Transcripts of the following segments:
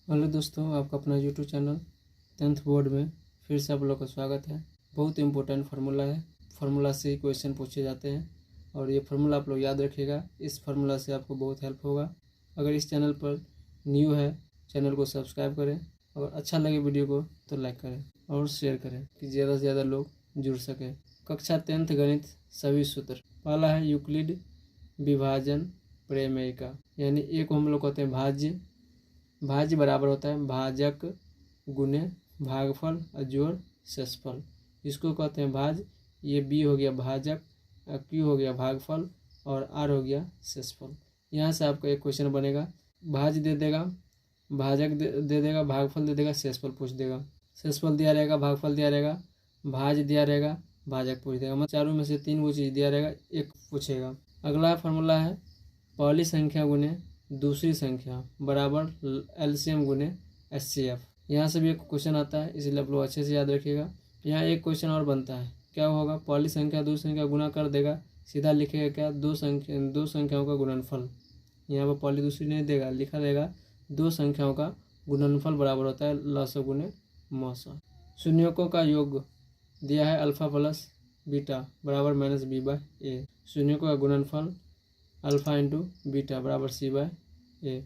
Hello दोस्तों, आपका अपना यूट्यूब चैनल 10th बोर्ड में फिर से आप लोग का स्वागत है। बहुत इम्पोर्टेंट फार्मूला है। फार्मूला से ही क्वेश्चन पूछे जाते हैं और ये फार्मूला आप लोग याद रखिएगा। इस फार्मूला से आपको बहुत हेल्प होगा। अगर इस चैनल पर न्यू है, चैनल को सब्सक्राइब करें और अच्छा लगे वीडियो को तो लाइक करें और शेयर करें कि ज़्यादा से ज़्यादा लोग जुड़ सकें। कक्षा 10th गणित सभी सूत्र। पहला है यूक्लिड विभाजन प्रमेय का, यानी एक हम लोग कहते हैं भाज्य। भाज्य बराबर होता है भाजक गुने भागफल और जोड़ शेषफल। इसको कहते हैं भाज्य। ये बी हो गया भाजक, क्यू हो गया भागफल और आर हो गया शेषफल। यहाँ से आपका एक क्वेश्चन बनेगा। भाज्य दे देगा, भाजक दे देगा, भागफल दे देगा, शेषफल पूछ देगा। शेषफल दिया रहेगा, भागफल दिया रहेगा, भाज्य दिया रहेगा, भाजक पूछ देगा। मतलब चारों में से तीन वो चीज़ दिया रहेगा, एक पूछेगा। अगला फार्मूला है पहली संख्या गुने दूसरी संख्या बराबर एलसीएम गुने एचसीएफ। यहाँ से भी एक क्वेश्चन आता है, इसलिए आप लोग अच्छे से याद रखिएगा। यहाँ एक क्वेश्चन और बनता है, क्या होगा? पहली संख्या दूसरी संख्या गुना कर देगा, सीधा लिखेगा क्या? दो संख्याओं का गुणनफल। यहाँ पर पहली दूसरी नहीं देगा, लिखा रहेगा दो संख्याओं का गुणनफल बराबर होता है लसअ गुने मसअ। शून्यकों का योग दिया है अल्फा प्लस बीटा बराबर माइनस बी बाय ए। शून्यकों का गुणनफल अल्फा इंटू बीटा बराबर सी बाय ए।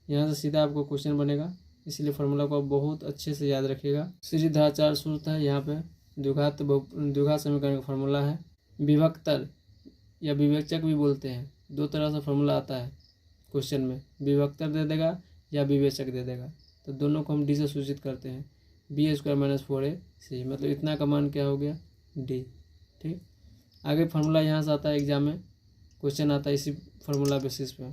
यहाँ से सीधा आपको क्वेश्चन बनेगा, इसलिए फार्मूला को आप बहुत अच्छे से याद रखिएगा। सीधाचार सूत्र है। यहाँ पे द्विघात समीकरण का फार्मूला है। विभक्तर या विवेचक भी बोलते हैं, दो तरह से फार्मूला आता है क्वेश्चन में। विभक्तर दे देगा या विवेचक दे देगा, तो दोनों को हम डी से सूचित करते हैं। बी स्क्वायर माइनस 4ac, मतलब इतना का मान क्या हो गया? डी। ठीक, आगे फार्मूला यहाँ से आता है, एग्जाम में क्वेश्चन आता है इसी फार्मूला बेसिस पे।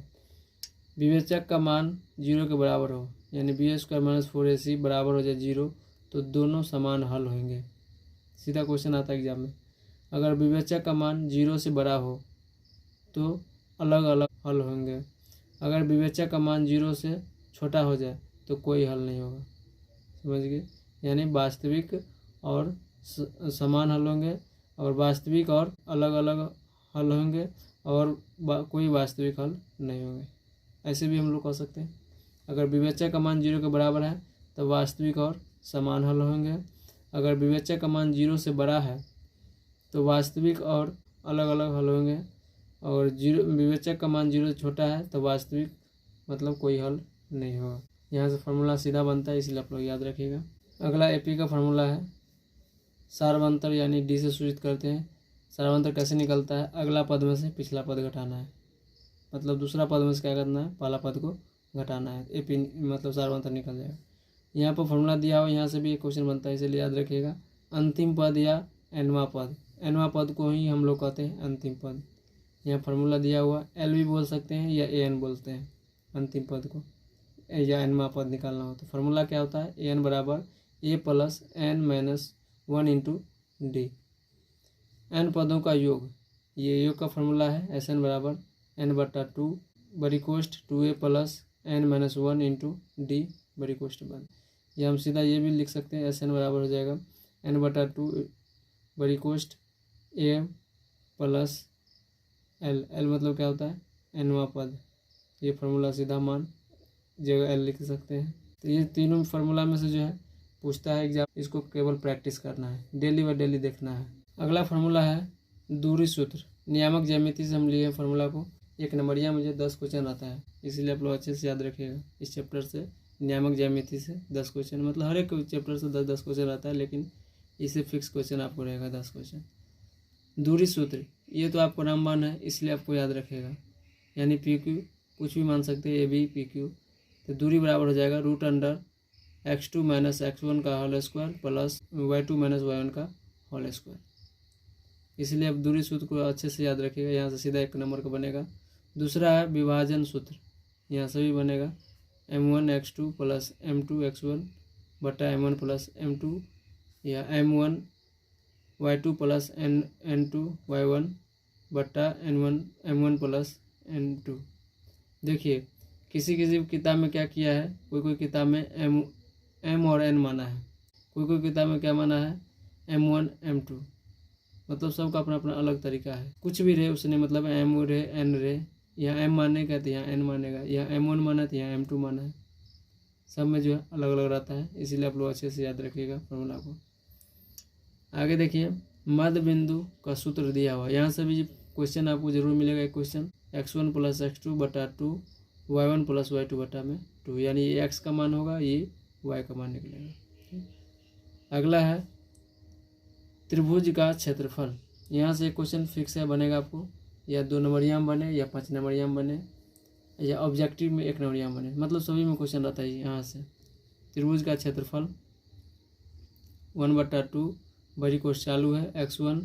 विवेचक का मान 0 के बराबर हो, यानी बी स्क्वायर माइनस 4ac बराबर हो जाए 0, तो दोनों समान हल होंगे। सीधा क्वेश्चन आता है एग्जाम में। अगर विवेचक का मान 0 से बड़ा हो तो अलग अलग हल होंगे। अगर विवेचक का मान 0 से छोटा हो जाए तो कोई हल नहीं होगा। समझ गए? यानी वास्तविक और समान हल होंगे, और वास्तविक और अलग अलग हल होंगे, और कोई वास्तविक हल नहीं होंगे। ऐसे भी हम लोग कह सकते हैं। अगर विवेचक का मान 0 के बराबर है तो वास्तविक और समान हल होंगे। अगर विवेचक का मान 0 से बड़ा है तो वास्तविक और अलग अलग हल होंगे, और विवेचक का मान 0 से छोटा है तो वास्तविक मतलब कोई हल नहीं होगा। यहाँ से फार्मूला सीधा बनता है, इसलिए आप लोग याद रखिएगा। अगला एपी का फार्मूला है सार्वंतर, यानी डी से सूचित करते हैं। सार्वंतर कैसे निकलता है? अगला पद में से पिछला पद घटाना है, मतलब दूसरा पद में से क्या करना है? पहला पद को घटाना है। एपी मतलब सार्वंतर निकल जाएगा। यहाँ पर फॉर्मूला दिया हो, यहाँ से भी एक क्वेश्चन बनता है, इसलिए याद रखिएगा। अंतिम पद या एनवा पद, एनवा पद को ही हम लोग कहते हैं अंतिम पद। यहाँ फार्मूला दिया हुआ, एल भी बोल सकते हैं या एन बोलते हैं अंतिम पद को, या एनवा पद निकालना हो तो फार्मूला क्या होता है? एन बराबर A plus N minus 1 into D. N पदों का योग, ये योग का फार्मूला है। एस एन बराबर एन बटा 2 बड़ी कोष्ठ 2a plus N minus 1 into D बड़ी कोष्ठ 1। या हम सीधा ये भी लिख सकते हैं, एस एन बराबर हो जाएगा एन बटा 2 बड़ी कोष्ठ ए प्लस एल। एल मतलब क्या होता है? एनवा पद। ये फार्मूला सीधा मान जगह एल लिख सकते हैं। तो ये तीनों फार्मूला में से जो है पूछता है एग्जाम, इसको केवल प्रैक्टिस करना है, डेली व डेली देखना है। अगला फार्मूला है दूरी सूत्र। नियामक ज्यामिति से हम लिए फार्मूला को। एक नंबरिया मुझे 10 क्वेश्चन आता है, इसीलिए आप लोग अच्छे से याद रखिएगा। इस चैप्टर से नियामक ज्यामिति से 10 क्वेश्चन, मतलब हर एक चैप्टर से 10-10 क्वेश्चन आता है, लेकिन इससे फिक्स क्वेश्चन आपको रहेगा 10 क्वेश्चन। दूरी सूत्र, ये तो आपको रामबाण है, इसलिए आपको याद रखेगा। यानी पी क्यू कुछ भी मान सकते हैं, ए बी पी क्यू। तो दूरी बराबर हो जाएगा root under x2 minus x1 का whole square plus y2 minus y1 का होल स्क्वायर। इसलिए अब दूरी सूत्र को अच्छे से याद रखिएगा। यहाँ से सीधा 1 नंबर का बनेगा। दूसरा है विभाजन सूत्र, यहाँ से भी बनेगा m1 x2 plus m2 x1 बटा m1 प्लस m2, या m1 y2 plus n2 y1 बटा m1 प्लस n2। देखिए किसी किसी किताब में क्या किया है, कोई किताब में m और n माना है, कोई किताब में क्या माना है? m1 m2। मतलब सबका अपना अपना अलग तरीका है। कुछ भी रहे उसने, मतलब m रहे n रहे, यहाँ m मानेगा तो यहाँ n मानेगा, यहाँ m1 माना तो यहाँ m2 माना है। सब में जो है अलग अलग रहता है, इसीलिए आप लोग अच्छे से याद रखिएगा फॉर्मूला को। आगे देखिए, मध्य बिंदु का सूत्र दिया हुआ, यहाँ से भी क्वेश्चन आपको जरूर मिलेगा। एक क्वेश्चन x1 + x2 बटा 2 y1 + y2 बटा में 2, यानी ये x का मान होगा, ये y का मान निकलेगा। अगला है त्रिभुज का क्षेत्रफल। यहाँ से एक क्वेश्चन फिक्स है, बनेगा आपको, या 2 नंबरिया में बने या 5 नंबरिया में बने या ऑब्जेक्टिव में 1 नंबरिया में बने, मतलब सभी में क्वेश्चन रहता है। यहाँ से त्रिभुज का क्षेत्रफल 1/2 बड़ी कोष्ठ चालू है, x1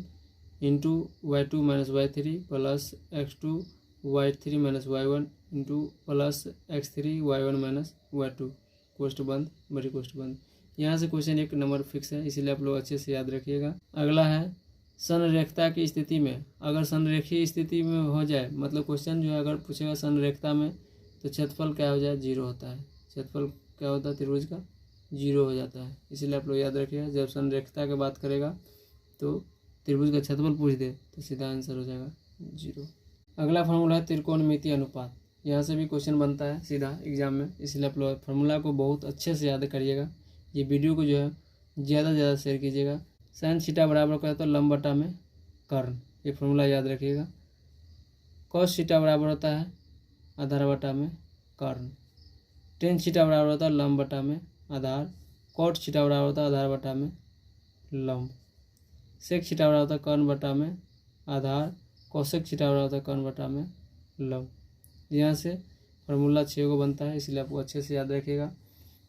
× y2 - y3 plus x2 y3 - y1 plus x3 y1 - y2, कोष्ठ बंद, बड़ी कोष्ठ बंद। यहाँ से क्वेश्चन 1 नंबर फिक्स है, इसीलिए आप लोग अच्छे से याद रखिएगा। अगला है संरेखता की स्थिति में, अगर संरेखीय स्थिति में हो जाए, मतलब क्वेश्चन जो है अगर पूछेगा संरेखता में, तो क्षेत्रफल क्या हो जाए, 0 होता है। क्षेत्रफल क्या होता है त्रिभुज का, 0 हो जाता है, इसीलिए आप लोग याद रखिएगा। जब संरेखता की बात करेगा तो त्रिभुज का क्षेत्रफल पूछ दे तो सीधा आंसर हो जाएगा 0। अगला फार्मूला है त्रिकोणमितीय अनुपात। यहाँ से भी क्वेश्चन बनता है सीधा एग्जाम में, इसलिए आप लोग फार्मूला को बहुत अच्छे से याद करिएगा। ये वीडियो को जो है ज़्यादा से ज़्यादा शेयर कीजिएगा। साइन थीटा बराबर क्या होता है, लंब बटा में कर्ण, ये फार्मूला याद रखिएगा। कॉस थीटा बराबर होता है आधार बटा में कर्ण। टेन थीटा बराबर होता है लंब बटा में आधार। कॉट थीटा बराबर होता है आधार बटा में लंब। सेक थीटा बराबर होता है कर्ण बटा में आधार। कोसेक थीटा बराबर होता है कर्ण बटा में लंब। यहाँ से फार्मूला 6 को बनता है, इसलिए आपको अच्छे से याद रखिएगा।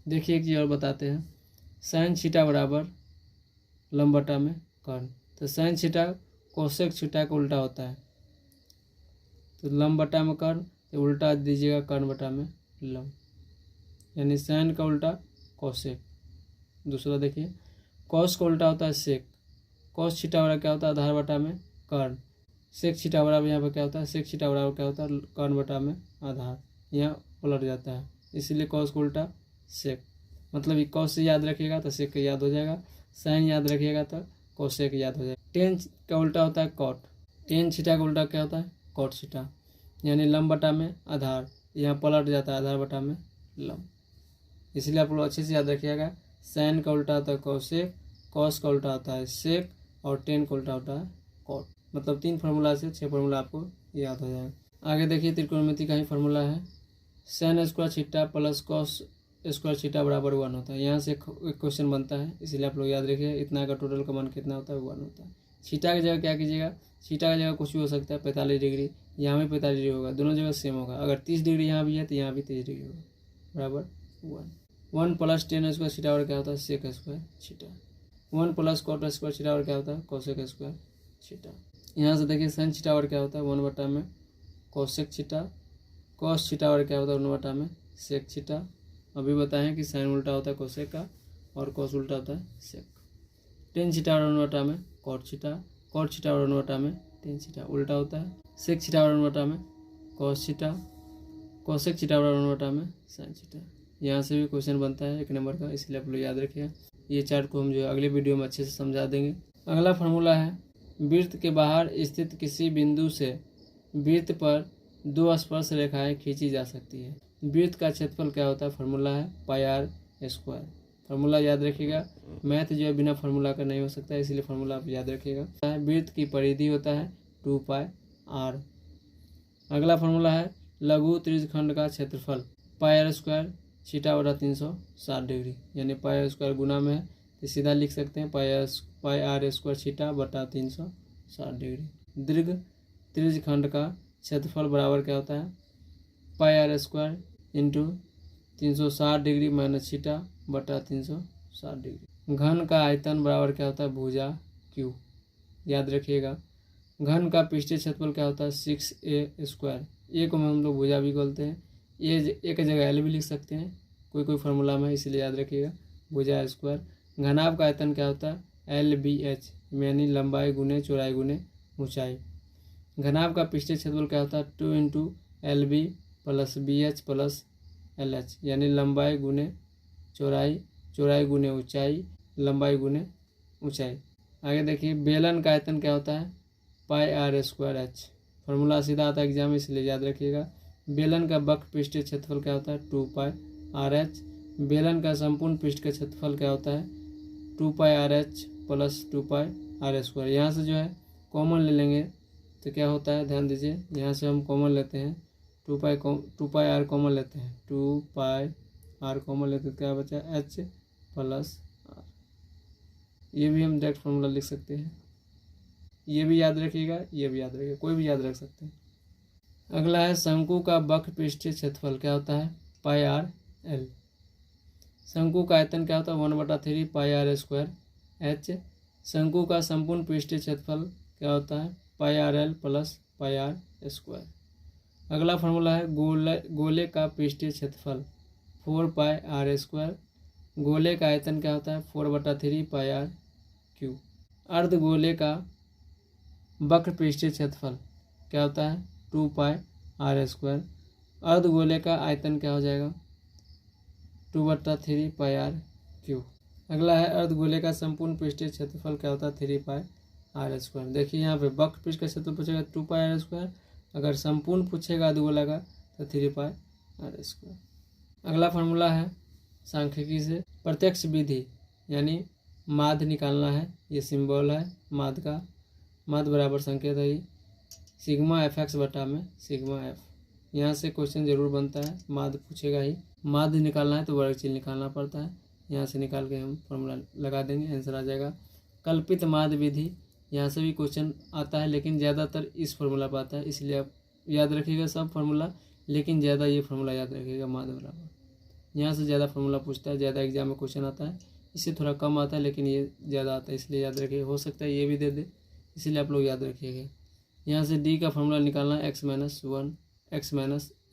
देखिए एक चीज़ और बताते हैं, साइन थीटा बराबर लंब बटा में कर्ण, तो साइन थीटा कोसेक थीटा का उल्टा होता है, तो लंब बटा में कर्ण, तो उल्टा दीजिएगा कर्ण बटा में लंब, यानी साइन का उल्टा कोसेक। दूसरा देखिए, कॉस का उल्टा होता है सेक। कॉस थीटा बराबर क्या होता है, आधार बटा में कर्ण। सेक थीटा बराबर यहाँ पर क्या होता है, सेक थीटा बराबर क्या होता है, कर्ण बटा में आधार, यहाँ पलट जाता है, इसीलिए कॉस का उल्टा सेक। मतलब ये कॉस से याद रखिएगा तो सेक का याद हो जाएगा, साइन याद रखिएगा तो कोसेक याद हो जाएगा। टेन का उल्टा होता है कॉट। टेन थीटा का उल्टा क्या होता है, कॉट थीटा, यानी लंब बटा में आधार, यहाँ पलट जाता है आधार बटा में लंब, इसलिए आप लोग अच्छे से याद रखिएगा। साइन का उल्टा होता है कोसेक, कॉस का उल्टा होता है सेक, और टेन का उल्टा होता है कॉट। मतलब 3 फार्मूला से 6 फार्मूला आपको याद हो जाएगा। आगे देखिए त्रिकोणमिति का ही फार्मूला है, sine square theta plus cos square theta बराबर 1 होता है। यहाँ से एक क्वेश्चन बनता है, इसलिए आप लोग याद रखिए। इतना का टोटल का मान कितना होता है, 1 होता है। थीटा की जगह क्या कीजिएगा, थीटा की जगह कुछ भी हो सकता है, 45 डिग्री, यहाँ भी 45 डिग्री होगा, दोनों जगह सेम होगा। अगर 30 डिग्री यहाँ भी है तो यहाँ भी 30 डिग्री होगा, बराबर 1 प्लस टेन स्क्वायर थीटा और क्या होता है, sec square theta. 1 plus cot square theta और क्या होता है, कोसेक स्क्वायर थीटा। यहाँ से देखिए साइन थीटा और क्या होता है, 1 बटा में कोसेक थीटा। कॉस थीटा और क्या होता है, 1 बटा में सेक थीटा। अभी बताएं कि साइन उल्टा होता है कोसेक का और कॉस उल्टा होता है सेक। टेन थीटा और 1 बटा में कॉट थीटा। कॉट थीटा और 1 बटा में टेन थीटा उल्टा होता है। सेक थीटा और 1 बटा में कॉस थीटा। कोसेक थीटा और 1 बटा में साइन थीटा। यहाँ से भी क्वेश्चन बनता है 1 नंबर का, इसलिए आप लोग याद रखिए। ये चार्ट को हम जो अगले वीडियो में अच्छे से समझा देंगे। अगला फार्मूला है, वृत्त के बाहर स्थित किसी बिंदु से वृत्त पर 2 स्पर्श रेखाएं खींची जा सकती है। वृत्त का क्षेत्रफल क्या होता है, फार्मूला है πr²। फार्मूला याद रखिएगा, मैथ जो है बिना फार्मूला का नहीं हो सकता है, इसलिए फार्मूला आप याद रखिएगा। वृत्त की परिधि होता है 2πr। अगला फार्मूला है लघु त्रिज्यखंड का क्षेत्रफल πr² थीटा बटा 360 डिग्री, यानी πr² गुना में है तो सीधा लिख सकते हैं πr² थीटा बटा 360 डिग्री। दीर्घ त्रिज्यखंड का क्षेत्रफल बराबर क्या होता है, πr² into 360 degree minus theta बटा 360 डिग्री। घन का आयतन बराबर क्या होता है, भुजा क्यू, याद रखिएगा। घन का पृष्ठीय क्षेत्रफल क्या होता है, 6a²। ए को हम लोग भुजा भी बोलते हैं, ए की जगह एल भी लिख सकते हैं कोई फार्मूला में, इसलिए याद रखिएगा भुजा स्क्वायर। घनाभ का आयतन क्या होता है, LBH, यानी लंबाई गुने चौड़ाई गुने ऊंचाई। घनाभ का पृष्ठीय क्षेत्रफल क्या होता है, 2 × LB plus BH plus LH, यानी लंबाई गुने चौड़ाई, चौड़ाई गुने ऊंचाई, लंबाई गुने ऊंचाई। आगे देखिए बेलन का आयतन क्या होता है, πr²h। फार्मूला सीधा आता है एग्जाम में, इसलिए याद रखिएगा। बेलन का वक्र पृष्ठीय क्षेत्रफल क्या होता है, 2πRh। बेलन का संपूर्ण पृष्ठ का क्षेत्रफल क्या होता है 2πRh प्लस 2πr²। यहाँ से जो है कॉमन ले लेंगे तो क्या होता है, ध्यान दीजिए, यहाँ से हम कॉमन लेते हैं 2πr कॉमन लेते हैं, 2πr कॉमन लेते हैं, क्या बचा h प्लस r। ये भी हम डायरेक्ट फॉर्मूला लिख सकते हैं, ये भी याद रखिएगा, ये भी याद रखिएगा, कोई भी याद रख सकते हैं। अगला है शंकु का वक्र पृष्ठीय क्षेत्रफल क्या होता है πrl। शंकु का आयतन क्या होता है 1/3 πr²। h शंकु का संपूर्ण पृष्ठीय क्षेत्रफल क्या होता है πrl प्लस πr²। अगला फार्मूला है गोले का पृष्ठीय क्षेत्रफल 4πr²। गोले का आयतन क्या होता है 4/3 πr³। अर्धगोले का वक्र पृष्ठीय क्षेत्रफल क्या होता है 2πr²। अर्धगोले का आयतन क्या हो जाएगा 2/3 πr³। अगला है अर्धगोले का संपूर्ण पृष्ठीय क्षेत्रफल क्या होता है 3πr²। देखिए यहाँ पे वक्र पृष्ठ का क्षेत्रफल पूछेगा 2πr², अगर संपूर्ण पूछेगा अर्धगोला का तो 3πr²। अगला फार्मूला है सांख्यिकी से प्रत्यक्ष विधि यानी माध्य निकालना है। ये सिंबल है माध्य का, माध्य बराबर संकेत है ये सिग्मा fx बटा में सिग्मा f। यहाँ से क्वेश्चन जरूर बनता है, माध्य पूछेगा ही, माध्य निकालना है तो वर्ग चिन्ह निकालना पड़ता है। यहाँ से निकाल के हम फॉर्मूला लगा देंगे, आंसर आ जाएगा। कल्पित माध्य विधि, यहाँ से भी क्वेश्चन आता है लेकिन ज़्यादातर इस फार्मूला पर आता है, इसलिए आप याद रखिएगा सब फार्मूला, लेकिन ज़्यादा ये फार्मूला याद रखिएगा माध्य बराबर। यहाँ से ज़्यादा फार्मूला पूछता है, ज़्यादा एग्जाम में क्वेश्चन आता है, इससे थोड़ा कम आता है लेकिन ये ज़्यादा आता है, इसलिए याद रखिए। हो सकता है ये भी दे दे, इसलिए आप लोग याद रखिएगा। यहाँ से डी का फार्मूला निकालना है x - 1 x -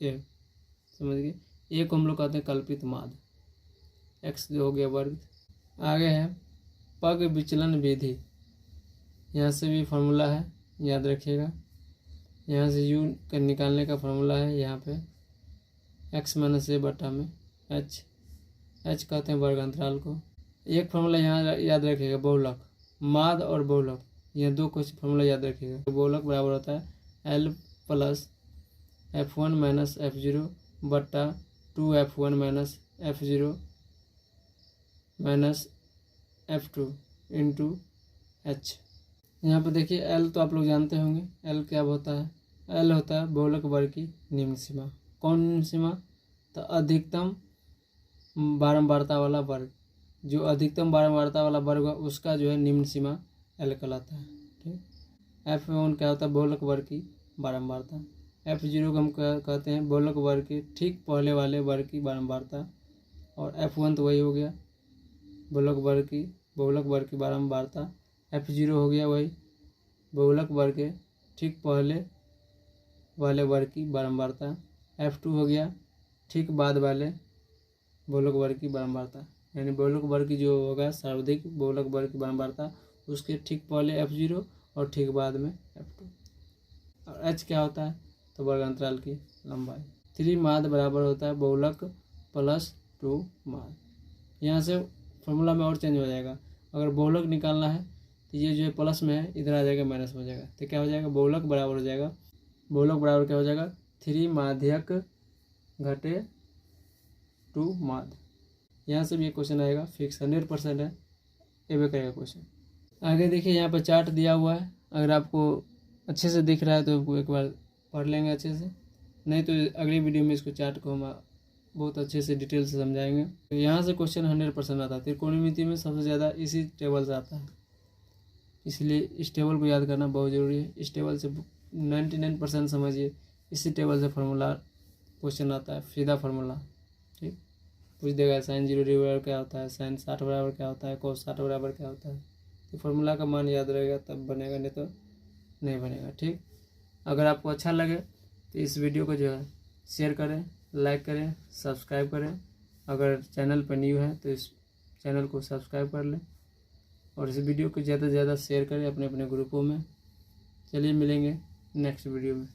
a, समझ गए। ए को हम लोग कहते हैं कल्पित माध्य, x जो हो गया वर्ग। आगे है पग विचलन विधि, यहाँ से भी फार्मूला है, याद रखिएगा। यहाँ से u का निकालने का फार्मूला है, यहाँ पे x - a बटा में h कहते हैं वर्ग अंतराल को। एक फार्मूला यहाँ याद रखिएगा बहुलक, माध्य और बहुलक, यह दो कुछ फार्मूला याद रखिएगा। बहुलक बराबर होता है l प्लस f1 - f0 बटा 2f1 - f0 minus f2 into h। यहाँ पर देखिए l तो आप लोग जानते होंगे, l क्या होता है, l होता है बहुलक वर्ग की निम्न सीमा। कौन निम्न सीमा, तो अधिकतम बारंबारता वाला वर्ग, जो अधिकतम बारंबारता वाला वर्ग है उसका जो है निम्न सीमा l कहलाता है। ठीक, f1 क्या होता है बहुलक वर्ग की बारंबारता, f0 को हम कहते हैं बहुलक वर्ग के ठीक पहले वाले वर्ग की बारंबारता, और f1 तो वही हो गया बहुलक वर्ग की बारंबारता, f0 हो गया वही बहुलक वर्ग के ठीक पहले वाले वर्ग की बारंबारता, f2 हो गया ठीक बाद वाले बहुलक वर्ग की बारंबारता, यानी बहुलक वर्ग की जो होगा सर्वाधिक बहुलक वर्ग की बारंबारता उसके ठीक पहले f0 और ठीक बाद में f2। और h क्या होता है, तो वर्ग अंतराल की लंबाई। 3 माध्य बराबर होता है बहुलक प्लस 2 माध्य। यहाँ से फॉर्मूला में और चेंज हो जाएगा, अगर बहुलक निकालना है तो ये जो है प्लस में है इधर आ जाएगा माइनस हो जाएगा, तो क्या हो जाएगा बहुलक बराबर हो जाएगा, बहुलक बराबर क्या हो जाएगा 3 माध्यक घटे 2 माध्य। यहाँ से भी ये क्वेश्चन आएगा, फिक्स 100% है, ये करेगा क्वेश्चन। आगे देखिए यहाँ पर चार्ट दिया हुआ है, अगर आपको अच्छे से दिख रहा है तो एक बार पढ़ लेंगे अच्छे से, नहीं तो अगली वीडियो में इसको चार्ट को हम बहुत अच्छे से डिटेल से समझाएंगे। तो यहाँ से क्वेश्चन 100% आता है, त्रिकोणमिति में सबसे ज़्यादा इसी टेबल से आता है, इसलिए इस टेबल को याद करना बहुत ज़रूरी है। इस टेबल से 99% समझिए, इसी टेबल से फार्मूला क्वेश्चन आता है, सीधा फार्मूला। ठीक, पूछ देगा sin 0 बराबर क्या होता है, sin 60 बराबर क्या होता है, cos 60 बराबर क्या होता है, तो फार्मूला का मान याद रहेगा तब बनेगा, नहीं तो नहीं बनेगा। ठीक, अगर आपको अच्छा लगे तो इस वीडियो को जो है शेयर करें, लाइक करें, सब्सक्राइब करें। अगर चैनल पर न्यू है तो इस चैनल को सब्सक्राइब कर लें और इस वीडियो को ज़्यादा से ज़्यादा शेयर करें अपने अपने ग्रुपों में। चलिए मिलेंगे नेक्स्ट वीडियो में।